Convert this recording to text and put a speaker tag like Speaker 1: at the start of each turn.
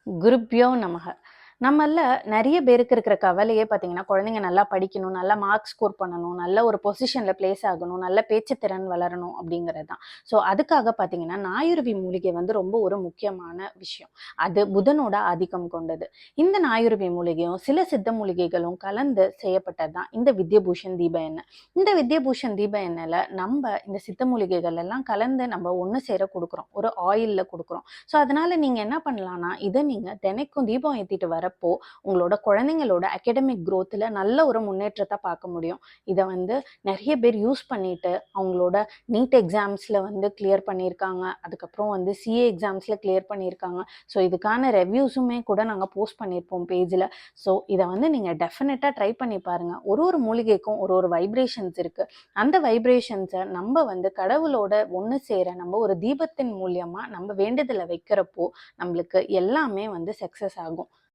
Speaker 1: குருப்யோ நமக. நம்மள்ல நெறைய பேருக்கு இருக்கிற கவலையே பார்த்தீங்கன்னா, குழந்தைங்க நல்லா படிக்கணும், நல்லா மார்க் ஸ்கோர் பண்ணணும், நல்ல ஒரு பொசிஷன்ல பிளேஸ் ஆகணும், நல்ல பேச்சு திறன் வளரணும் அப்படிங்கிறது தான். ஸோ அதுக்காக பார்த்தீங்கன்னா, நாயுருவி மூலிகை வந்து ரொம்ப ஒரு முக்கியமான விஷயம். அது புதனோட ஆதிக்கம் கொண்டது. இந்த நாயுருவி மூலிகையும், சில சித்த மூலிகைகளும் கலந்து செய்யப்பட்டது தான் இந்த வித்யபூஷன் தீப எண்ணெய். இந்த வித்யபூஷன் தீப எண்ணெயில நம்ப இந்த சித்த மூலிகைகள் எல்லாம் கலந்து நம்ம ஒண்ணு சேர குடுக்குறோம். ஒரு ஆயில்ல குடுக்குறோம். ஸோ அதனால நீங்க என்ன பண்ணலாம்னா, இத நீங்க தினைக்கும் தீபம் ஏத்திட்டு வரப்போ, உங்களோட குழந்தைங்களோட அகாடமிக் குரோத்ல நல்ல ஒரு முன்னேற்றத்த பார்க்க முடியும். இத வந்து நெறைய பேர் யூஸ் பண்ணிட்டு, அவங்களோட நீட் எக்ஸாம்ஸ்ல வந்து கிளியர் பண்ணியிருக்காங்க. அதுக்கப்புறம் வந்து சிஏ எக்ஸாம்ஸ்ல கிளியர் பண்ணியிருக்காங்க. ஸோ இதுக்கான ரிவ்யூஸுமே கூட நாங்க போஸ்ட் பண்ணியிருப்போம் பேஜ்ல. ஸோ இத வந்து நீங்க டெஃபினட்டா ட்ரை பண்ணி பாருங்க. ஒரு ஒரு மூலிகைக்கும் ஒரு ஒரு வைப்ரேஷன்ஸ் இருக்கு. அந்த வைப்ரேஷன்ஸ நம்ப வந்து கடவுளோட ஒண்ணு சேர நம்ம ஒரு தீபத்தின் மூலியமா நம்ம வேண்டுதல வைக்கிறப்போ, நம்மளுக்கு எல்லாமே வந்து சக்சஸ் ஆகும்.